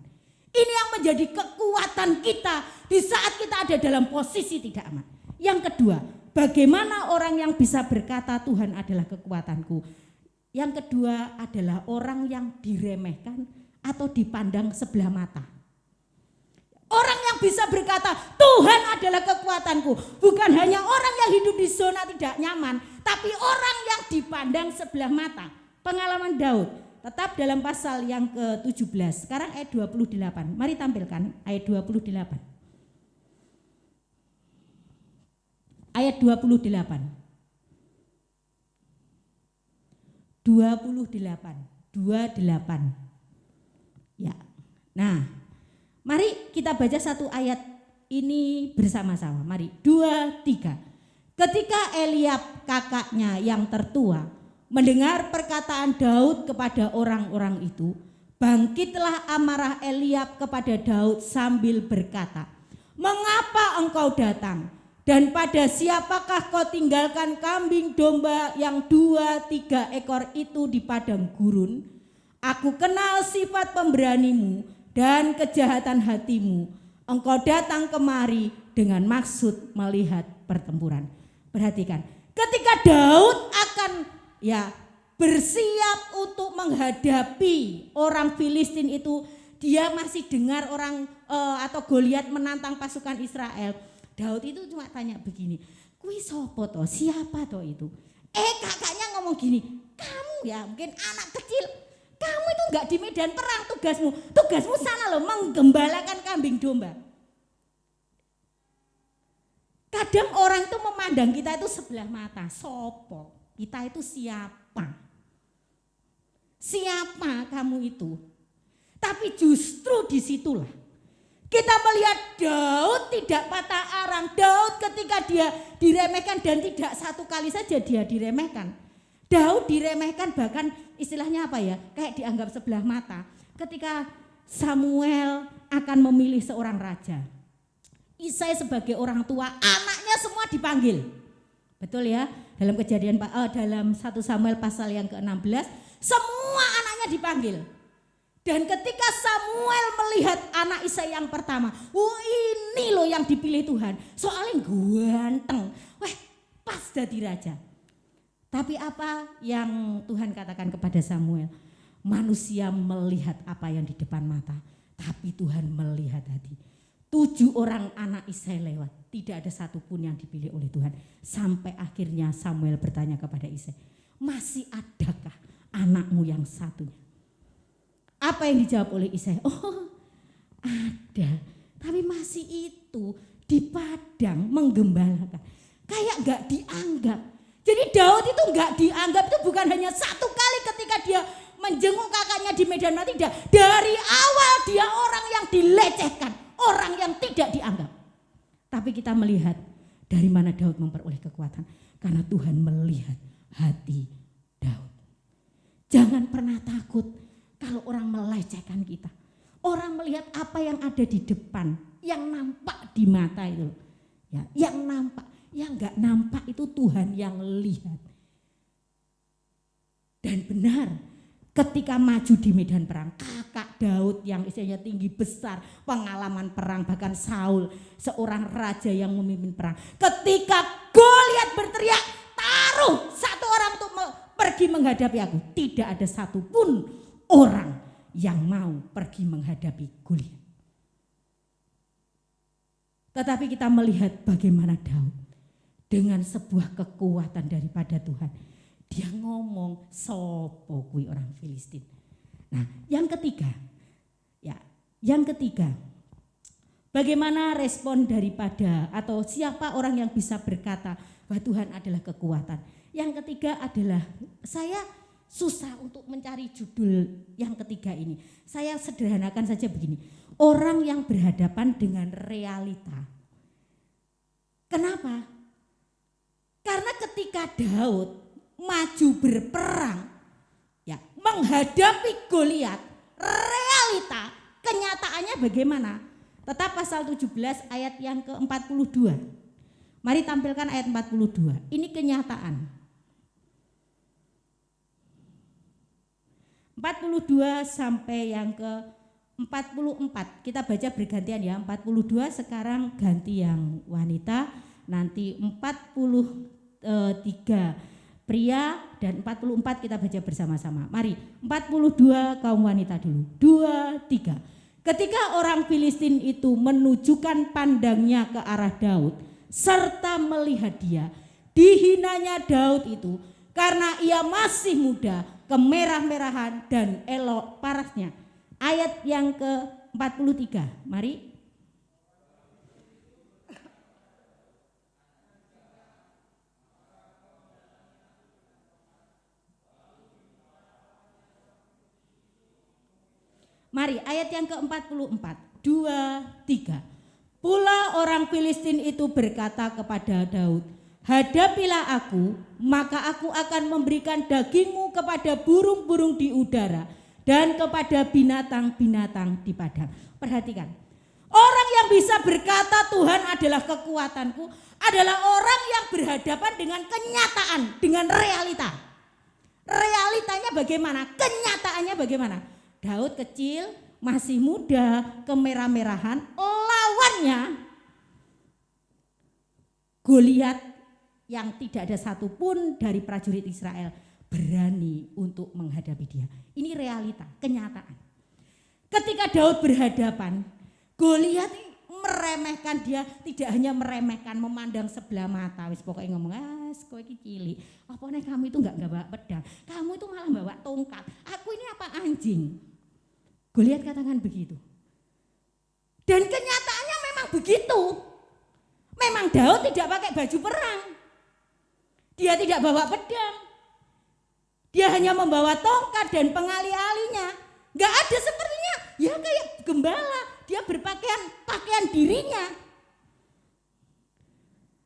C: Ini yang menjadi kekuatan kita di saat kita ada dalam posisi tidak aman. Yang kedua, bagaimana orang yang bisa berkata Tuhan adalah kekuatanku. Yang kedua adalah orang yang diremehkan atau dipandang sebelah mata. Orang yang bisa berkata Tuhan adalah kekuatanku, bukan hanya orang yang hidup di zona tidak nyaman, tapi orang yang dipandang sebelah mata. Pengalaman Daud tetap dalam pasal yang ke-17. Sekarang ayat 28. Mari tampilkan ayat 28. Ayat 28. 28. Ya. Nah, mari kita baca satu ayat ini bersama-sama. Mari, 2, 3. Ketika Eliab kakaknya yang tertua mendengar perkataan Daud kepada orang-orang itu, bangkitlah amarah Eliab kepada Daud sambil berkata, "Mengapa engkau datang? Dan pada siapakah kau tinggalkan kambing domba yang 2-3 ekor itu di padang gurun? Aku kenal sifat pemberanimu dan kejahatan hatimu. Engkau datang kemari dengan maksud melihat pertempuran." Perhatikan, ketika Daud akan bersiap untuk menghadapi orang Filistin itu, dia masih dengar orang atau Goliat menantang pasukan Israel. Daud itu cuma tanya begini, "Kui sopo toh? Siapa toh itu?" Kakaknya ngomong gini, "Kamu ya mungkin anak kecil, kamu itu enggak di medan perang, tugasmu sana loh, menggembalakan kambing domba." Kadang orang itu memandang kita itu sebelah mata, sopo, kita itu siapa? Siapa kamu itu? Tapi justru disitulah kita melihat Daud tidak patah arang. Daud ketika dia diremehkan, dan tidak satu kali saja dia diremehkan. Daud diremehkan bahkan istilahnya apa ya, kayak dianggap sebelah mata. Ketika Samuel akan memilih seorang raja, Isai sebagai orang tua, anaknya semua dipanggil. Betul ya? Dalam kejadian dalam 1 Samuel pasal yang ke-16, semua anaknya dipanggil. Dan ketika Samuel melihat anak Isai yang pertama, ini loh yang dipilih Tuhan. Soalnya ganteng, pas jadi raja. Tapi apa yang Tuhan katakan kepada Samuel? Manusia melihat apa yang di depan mata, tapi Tuhan melihat hati. 7 orang anak Isai lewat, tidak ada satupun yang dipilih oleh Tuhan. Sampai akhirnya Samuel bertanya kepada Isai, "Masih adakah anakmu yang satunya?" Apa yang dijawab oleh Isai? "Oh, ada, tapi masih itu di padang menggembalakan." Kayak gak dianggap. Jadi Daud itu gak dianggap, itu bukan hanya satu kali ketika dia menjenguk kakaknya di medan mati. Dari awal dia orang yang dilecehkan, orang yang tidak dianggap. Tapi kita melihat dari mana Daud memperoleh kekuatan. Karena Tuhan melihat hati Daud. Jangan pernah takut kalau orang melecehkan kita. Orang melihat apa yang ada di depan, yang nampak di mata itu. Ya, yang nampak, yang gak nampak itu Tuhan yang lihat. Dan benar, ketika maju di medan perang, kakak Daud yang istilahnya tinggi besar, pengalaman perang, bahkan Saul, seorang raja yang memimpin perang. Ketika Goliat berteriak, "Taruh satu orang untuk pergi menghadapi aku." Tidak ada satupun orang yang mau pergi menghadapi Goliat. Tetapi kita melihat bagaimana Daud dengan sebuah kekuatan daripada Tuhan. Dia ngomong, "Sopo kui orang Filistin." Nah, yang ketiga, bagaimana respon daripada atau siapa orang yang bisa berkata bahwa Tuhan adalah kekuatan. Yang ketiga adalah, saya susah untuk mencari judul yang ketiga ini. Saya sederhanakan saja begini. orang yang berhadapan dengan realita. Kenapa? Karena ketika Daud maju berperang, ya, menghadapi Goliat, realita kenyataannya bagaimana? Tetap pasal 17 ayat yang ke-42. Mari tampilkan ayat 42. Ini kenyataan. 42 sampai yang ke-44. Kita baca bergantian ya. 42 sekarang ganti yang wanita, nanti 43 pria, dan 44 kita baca bersama-sama. Mari, 42 kaum wanita dulu. 2, 3. Ketika orang Filistin itu menunjukkan pandangnya ke arah Daud serta melihat dia, dihinanya Daud itu karena ia masih muda, kemerah-merahan dan elok parasnya. Ayat yang ke-43. Mari. Mari, ayat yang ke-44, 2, 3. Pula orang Filistin itu berkata kepada Daud, hadapilah aku, maka aku akan memberikan dagingmu kepada burung-burung di udara dan kepada binatang-binatang di padang. Perhatikan, orang yang bisa berkata Tuhan adalah kekuatanku adalah orang yang berhadapan dengan kenyataan, dengan realita. Realitanya bagaimana? Kenyataannya bagaimana? Daud kecil, masih muda, kemerah-merahan, lawannya Goliat yang tidak ada satupun dari prajurit Israel berani untuk menghadapi dia. Ini realita, kenyataan. Ketika Daud berhadapan, Goliat meremehkan dia, tidak hanya meremehkan, memandang sebelah mata, wis pokoknya ngomong, kowe iki cilik, apa nih kamu itu enggak bawa pedang, kamu itu malah bawa tongkat, aku ini apa anjing? Goliat katakan begitu. Dan kenyataannya memang begitu. Memang Daud tidak pakai baju perang. Dia tidak bawa pedang. Dia hanya membawa tongkat dan pengali-alinya. Gak ada sepertinya, ya kayak gembala. Dia pakaian dirinya.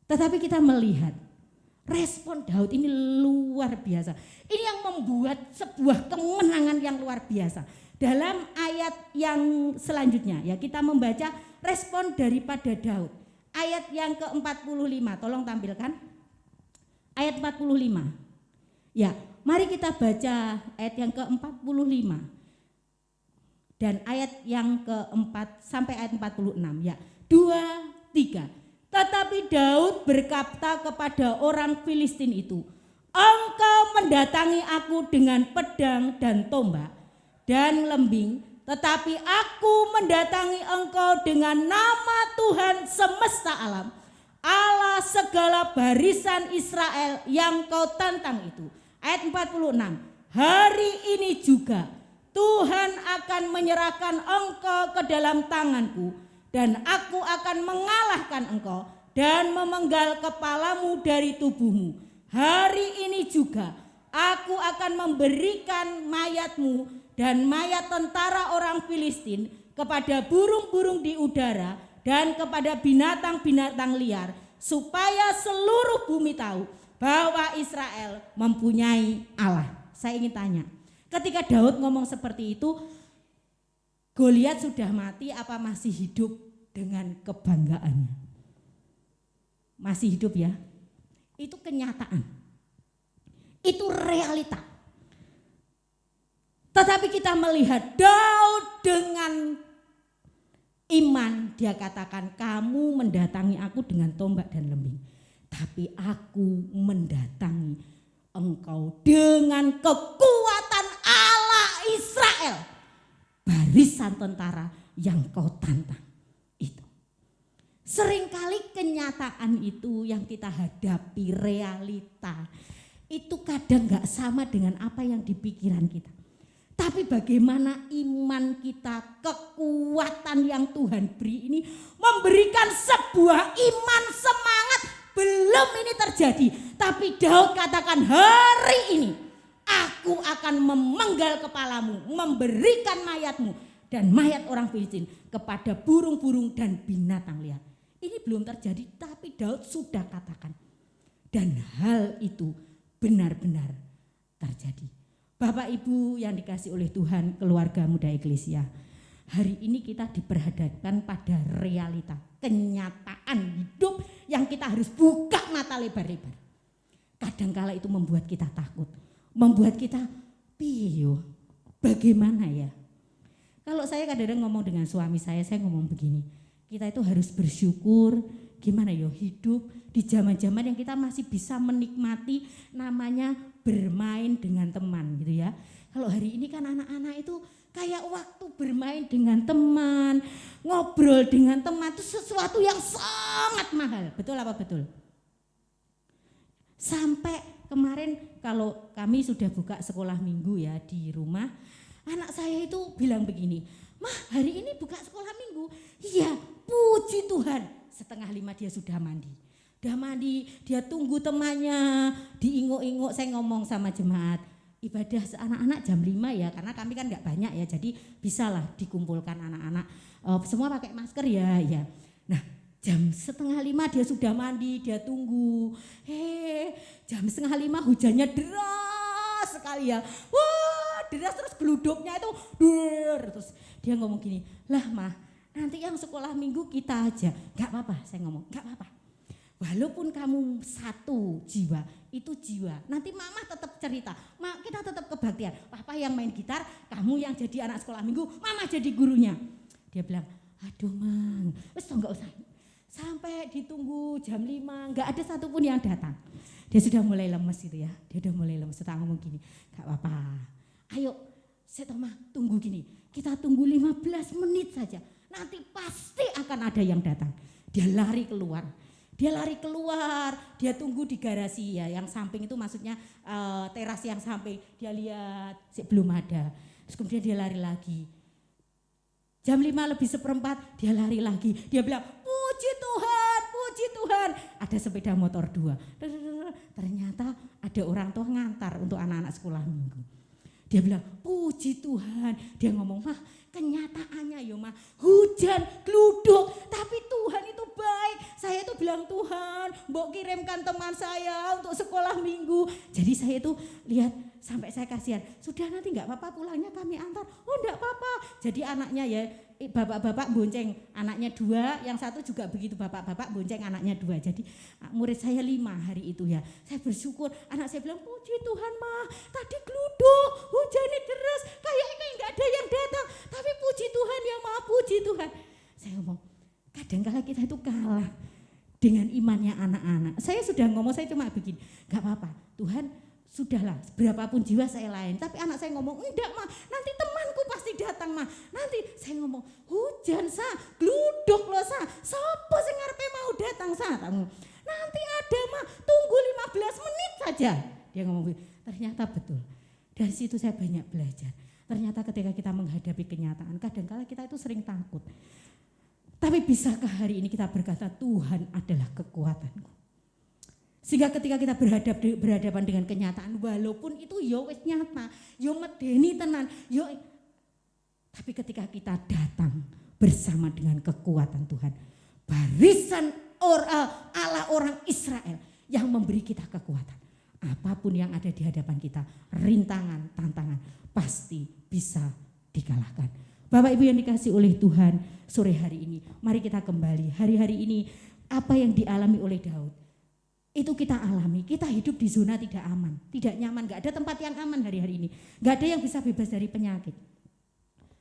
C: Tetapi kita melihat respon Daud ini luar biasa. Ini yang membuat sebuah kemenangan yang luar biasa. Dalam ayat yang selanjutnya ya kita membaca respon daripada Daud. Ayat yang ke-45, tolong tampilkan. Ayat 45. Ya, mari kita baca ayat yang ke-45. Dan ayat yang ke-4 sampai ayat 46 ya. 2, 3. Tetapi Daud berkata kepada orang Filistin itu, engkau mendatangi aku dengan pedang dan tombak dan lembing, tetapi aku mendatangi engkau dengan nama Tuhan semesta alam, Allah segala barisan Israel yang kau tantang itu. Ayat 46, hari ini juga Tuhan akan menyerahkan engkau ke dalam tanganku, dan aku akan mengalahkan engkau dan memenggal kepalamu dari tubuhmu. Hari ini juga aku akan memberikan mayatmu dan mayat tentara orang Filistin kepada burung-burung di udara dan kepada binatang-binatang liar, supaya seluruh bumi tahu bahwa Israel mempunyai Allah. Saya ingin tanya, ketika Daud ngomong seperti itu, Goliat sudah mati apa masih hidup dengan kebanggaannya? Masih hidup ya. Itu kenyataan. Itu realita. Tetapi kita melihat Daud dengan iman, dia katakan, kamu mendatangi aku dengan tombak dan lembing, tapi aku mendatangi engkau dengan kekuatan Allah Israel, barisan tentara yang kau tantang. Itu seringkali kenyataan itu yang kita hadapi, realita itu kadang gak sama dengan apa yang di pikiran kita. Tapi bagaimana iman kita, kekuatan yang Tuhan beri ini memberikan sebuah iman semangat. Belum ini terjadi, tapi Daud katakan, hari ini aku akan memenggal kepalamu, memberikan mayatmu dan mayat orang Filistin kepada burung-burung dan binatang liar. Ini belum terjadi, tapi Daud sudah katakan. Dan hal itu benar-benar terjadi. Bapak Ibu yang dikasih oleh Tuhan, keluarga muda Eklesia, hari ini kita diperhadapkan pada realita, kenyataan hidup yang kita harus buka mata lebar-lebar. Kadangkala itu membuat kita takut, membuat kita piyo, bagaimana ya? Kalau saya kadang-kadang ngomong dengan suami saya ngomong begini, kita itu harus bersyukur, gimana ya hidup di zaman-zaman yang kita masih bisa menikmati namanya bermain dengan teman gitu ya. Kalau hari ini kan anak-anak itu kayak waktu bermain dengan teman, ngobrol dengan teman itu sesuatu yang sangat mahal. Betul apa betul? Sampai kemarin kalau kami sudah buka sekolah minggu ya di rumah, anak saya itu bilang begini, "Mah, hari ini buka sekolah minggu." Iya, puji Tuhan. 4:30 dia sudah mandi. Udah mandi, dia tunggu temannya, diinguk-inguk. Saya ngomong sama jemaat, ibadah anak-anak jam 5 ya, karena kami kan enggak banyak ya, jadi bisalah dikumpulkan anak-anak. Semua pakai masker ya. Nah, jam 4:30 dia sudah mandi, dia tunggu. Jam 4:30 hujannya deras sekali ya. Wah, deras terus geluduknya itu terus dia ngomong gini, "Lah Mah, nanti yang sekolah minggu kita aja." "Enggak apa-apa," saya ngomong, "enggak apa-apa. Walaupun kamu satu jiwa, itu jiwa. Nanti mama tetap cerita, kita tetap kebaktian. Papa yang main gitar, kamu yang jadi anak sekolah minggu, mama jadi gurunya." Dia bilang, "Aduh Mang, wes enggak usah." Sampai ditunggu jam 5, enggak ada satupun yang datang. Dia sudah mulai lemes itu ya, dia udah mulai lemes. Setelah ngomong gini, "Enggak apa-apa, ayo Setoma tunggu gini, kita tunggu 15 menit saja. Nanti pasti akan ada yang datang." Dia lari keluar. Dia tunggu di garasi ya, yang samping itu maksudnya teras yang samping. Dia lihat belum ada. Terus kemudian dia lari lagi. Jam 5:05 dia lari lagi. Dia bilang, puji Tuhan. Ada sepeda motor 2. Ternyata ada orang tua ngantar untuk anak-anak sekolah minggu. Dia bilang, puji Tuhan. Dia ngomong, "Mah, kenyataannya ya Mah, hujan, gluduk, tapi Tuhan itu baik. Saya itu bilang, Tuhan, mbok kirimkan teman saya untuk sekolah minggu." Jadi saya itu lihat sampai saya kasihan. "Sudah, nanti enggak apa-apa, pulangnya kami antar." "Oh, enggak apa-apa." Jadi anaknya ya, bapak-bapak bonceng anaknya 2, yang satu juga begitu, bapak-bapak bonceng anaknya 2. Jadi murid saya 5 hari itu ya. Saya bersyukur, anak saya bilang, "Puji Tuhan Mah, tadi gluduk, hujannya deras, kayaknya enggak ada yang datang. Tapi puji Tuhan ya Mah, puji Tuhan." Saya ngomong, kadang-kala kita itu kalah dengan imannya anak-anak. Saya sudah ngomong, saya cuma begini, "Enggak apa-apa, Tuhan sudahlah, berapapun jiwa saya lain." Tapi anak saya ngomong, "Enggak Mah, nanti temanku pasti datang Mah." Nanti saya ngomong, "Hujan Sa, gluduk loh Sa, sopo sing ngarepe mau datang Sa?" "Nanti ada Mah, tunggu 15 menit saja." Dia ngomong, ternyata betul. Dari situ saya banyak belajar. Ternyata ketika kita menghadapi kenyataan, kadang-kala kita itu sering takut. Tapi bisakah hari ini kita berkata, Tuhan adalah kekuatanku. Sehingga ketika kita berhadapan dengan kenyataan, walaupun itu yo wis nyata, yo medeni tenan, tapi ketika kita datang bersama dengan kekuatan Tuhan, barisan Allah orang Israel yang memberi kita kekuatan. Apapun yang ada di hadapan kita, rintangan, tantangan, pasti bisa dikalahkan. Bapak Ibu yang dikasih oleh Tuhan, sore hari ini, mari kita kembali. Hari-hari ini, apa yang dialami oleh Daud, itu kita alami. Kita hidup di zona tidak aman, tidak nyaman, gak ada tempat yang aman hari-hari ini. Gak ada yang bisa bebas dari penyakit.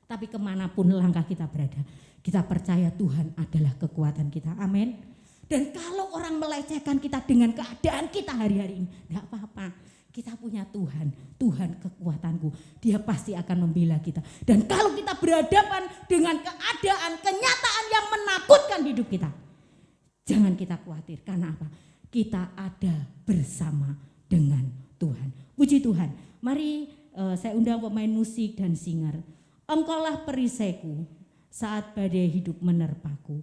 C: Tapi kemanapun langkah kita berada, kita percaya Tuhan adalah kekuatan kita. Amin. Dan kalau orang melecehkan kita dengan keadaan kita hari-hari ini, gak apa-apa. Kita punya Tuhan, Tuhan kekuatanku. Dia pasti akan membela kita. Dan kalau kita berhadapan dengan keadaan, kenyataan yang menakutkan hidup kita, jangan kita khawatir. Karena apa? Kita ada bersama dengan Tuhan. Puji Tuhan. Mari saya undang pemain musik dan singer. Engkaulah perisaiku saat badai hidup menerpaku.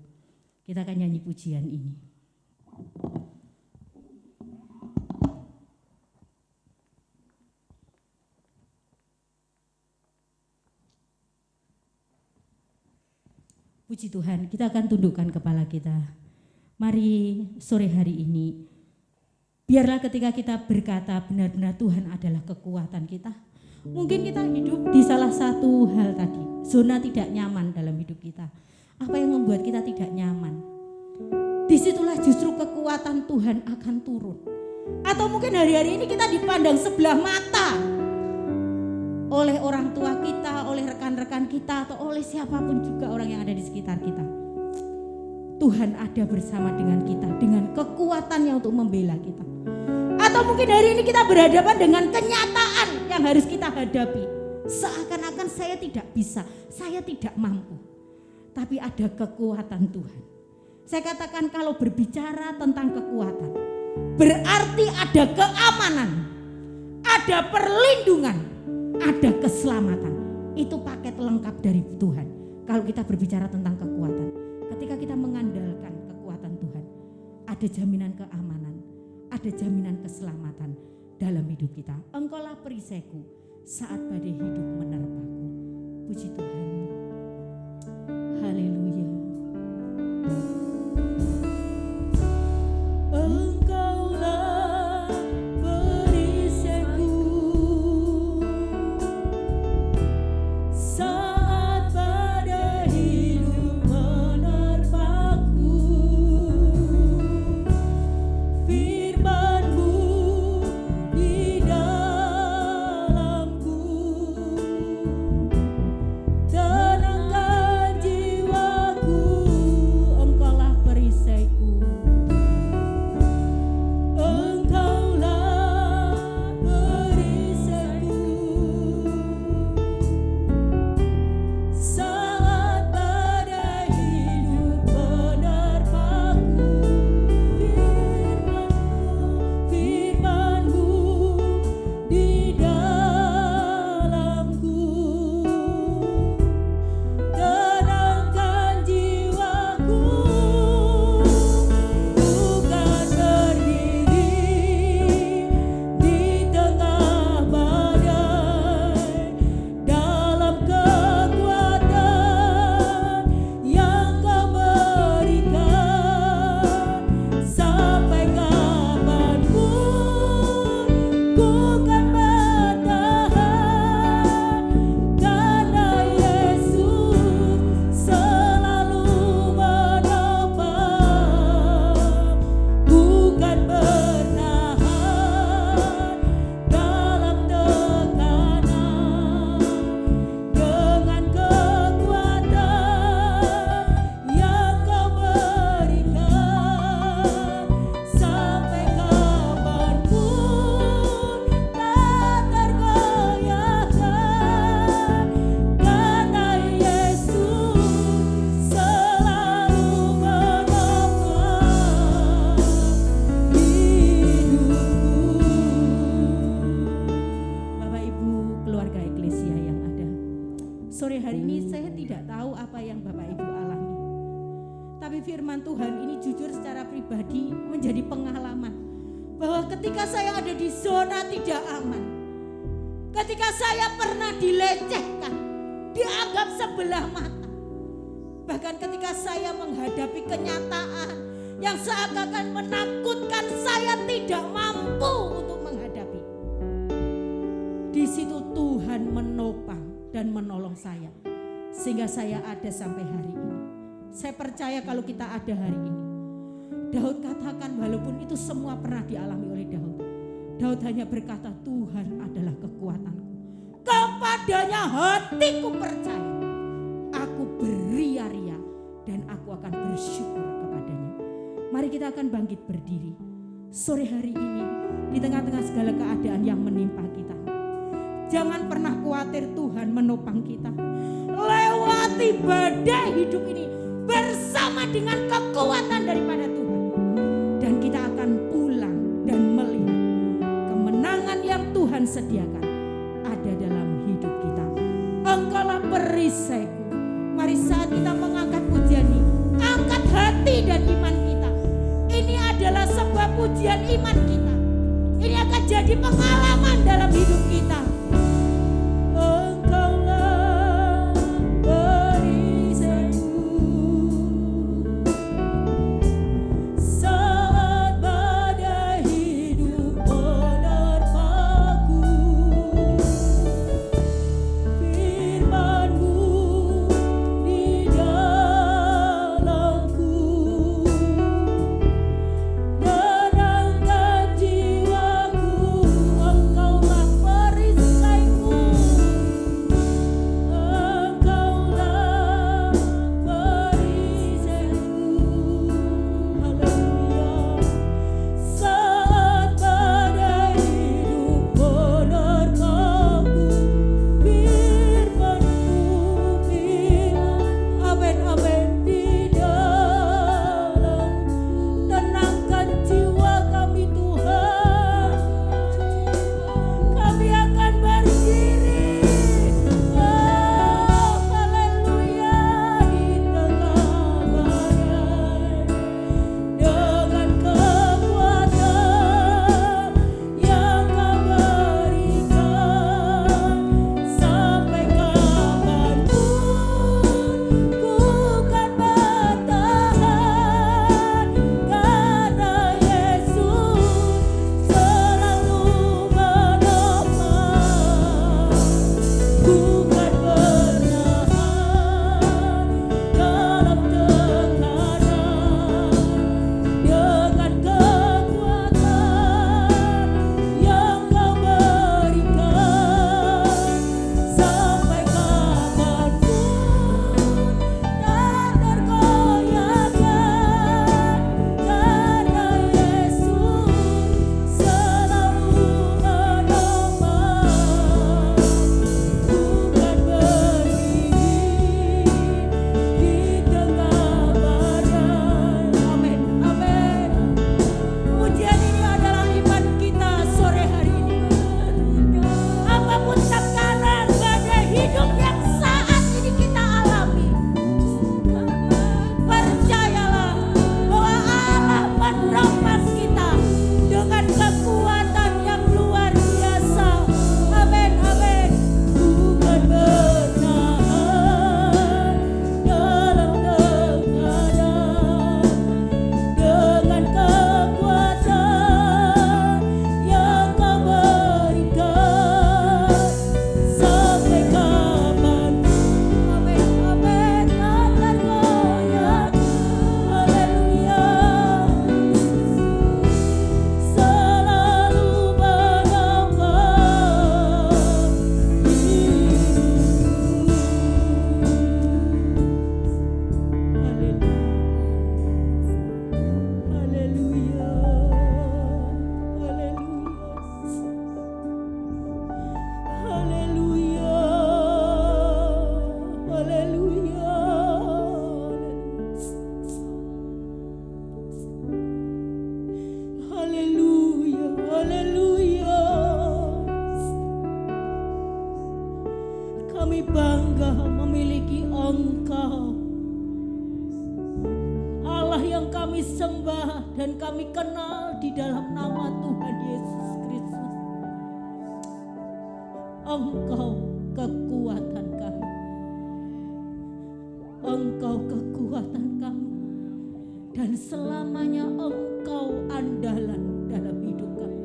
C: Kita akan nyanyi pujian ini. Puji Tuhan, kita akan tundukkan kepala kita. Mari sore hari ini, biarlah ketika kita berkata benar-benar Tuhan adalah kekuatan kita. Mungkin kita hidup di salah satu hal tadi, zona tidak nyaman dalam hidup kita. Apa yang membuat kita tidak nyaman? Disitulah justru kekuatan Tuhan akan turun. Atau mungkin hari-hari ini kita dipandang sebelah mata oleh orang tua kita, oleh rekan-rekan kita, atau oleh siapapun juga orang yang ada di sekitar kita. Tuhan ada bersama dengan kita, dengan kekuatannya untuk membela kita. Atau mungkin hari ini kita berhadapan dengan kenyataan yang harus kita hadapi. Seakan-akan saya tidak bisa, saya tidak mampu. Tapi ada kekuatan Tuhan. Saya katakan kalau berbicara tentang kekuatan, berarti ada keamanan, ada perlindungan, ada keselamatan. Itu paket lengkap dari Tuhan. Kalau kita berbicara tentang kekuatan, ketika kita mengandalkan kekuatan Tuhan, ada jaminan keamanan, ada jaminan keselamatan dalam hidup kita. Engkaulah perisaiku saat badai hidup menerpaku. Puji Tuhan. Haleluya. Engkaulah perisaiku saat badai hidup menerpaku. Firman-Mu di dalamku, tenangkan jiwaku. Engkaulah perisaiku. Engkaulah perisaiku saat badai hidup menerpaku. Firman-Mu di dalamku, tenangkan jiwaku. Bukan berdiri di tengah badai, dalam kekuatan yang Kau berikan. Sampai kapanpun ku kan bertahan, karena Yesus selalu menopang. Bukan bertahan dalam tekanan, dengan kekuatan yang Kau berikan. Sampai kapanpun tak tergoyahkan, karena Yesus selalu menopang hidupku. Bapak Ibu keluarga Eklesia yang ada, sore hari ini saya tidak tahu apa yang Bapak Ibu alami. Tapi firman Tuhan ini jujur secara pribadi menjadi pengalaman bahwa ketika saya ada di zona tidak aman, ketika saya pernah dilecehkan, dianggap sebelah mata, bahkan ketika saya menghadapi kenyataan yang seakan-akan menakutkan, saya tidak mampu untuk menghadapi. Di situ Tuhan menopang dan menolong saya, sehingga saya ada sampai hari ini. Saya percaya kalau kita ada hari ini, Daud katakan walaupun itu semua pernah dialami oleh Daud, Daud hanya berkata, Tuhan adalah kekuatanku, kepadanya hatiku percaya, aku beria-ria dan aku akan bersyukur kepadanya. Mari kita akan bangkit berdiri sore hari ini di tengah-tengah segala keadaan yang menimpa kita. Jangan pernah khawatir, Tuhan menopang kita. Lewati badai hidup ini bersama dengan kekuatan daripada Tuhan. Dan kita akan pulang dan melihat kemenangan yang Tuhan sediakan ada dalam hidup kita. Engkaulah perisaiku. Mari saat kita mengangkat pujian ini, angkat hati dan iman kita. Ini adalah sebuah pujian iman kita. Ini akan jadi pengalaman dalam hidup kita. Engkaulah perisaiku sembah dan kami kenal di dalam nama Tuhan Yesus Kristus. Engkau kekuatan kami. Engkau kekuatan kami. Dan selamanya Engkau andalan dalam hidup kami.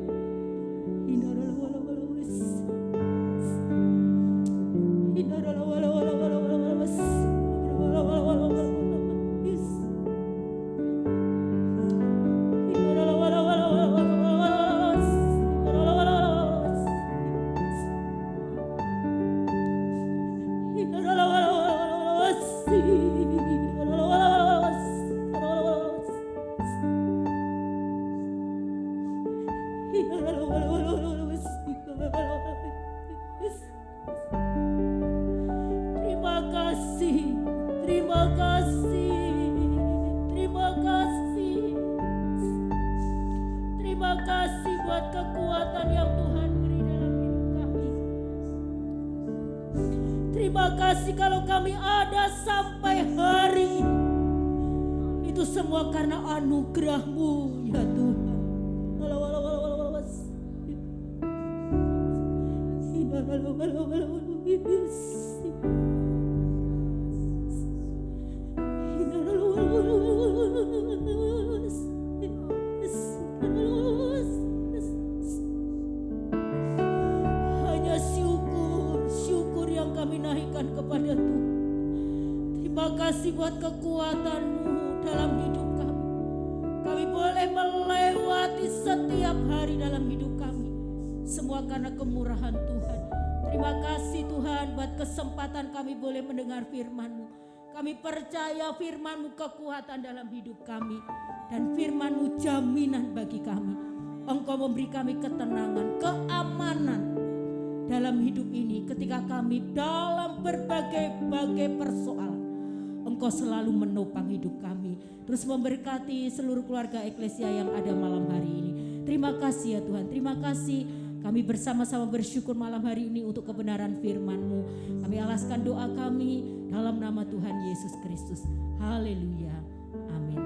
C: Terima kasih, terima kasih, terima kasih. Terima kasih buat kekuatan yang Tuhan beri dalam hidup kami. Terima kasih kalau kami ada sampai hari ini. Itu semua karena anugerah-Mu ya Tuhan. Hanya syukur yang kami naikkan kepada Tuhan. Terima kasih buat kekuatan-Mu dalam hidup kami. Kami boleh melewati setiap hari dalam hidup kami. Semua karena kemurahan Tuhan. Terima kasih Tuhan buat kesempatan kami boleh mendengar firman-Mu. Kami percaya firman-Mu kekuatan dalam hidup kami. Dan firman-Mu jaminan bagi kami. Engkau memberi kami ketenangan, keamanan dalam hidup ini. Ketika kami dalam berbagai persoalan, Engkau selalu menopang hidup kami. Terus memberkati seluruh keluarga Eklesia yang ada malam hari ini. Terima kasih ya Tuhan, terima kasih. Kami bersama-sama bersyukur malam hari ini untuk kebenaran firman-Mu. Kami alaskan doa kami dalam nama Tuhan Yesus Kristus. Haleluya. Amin.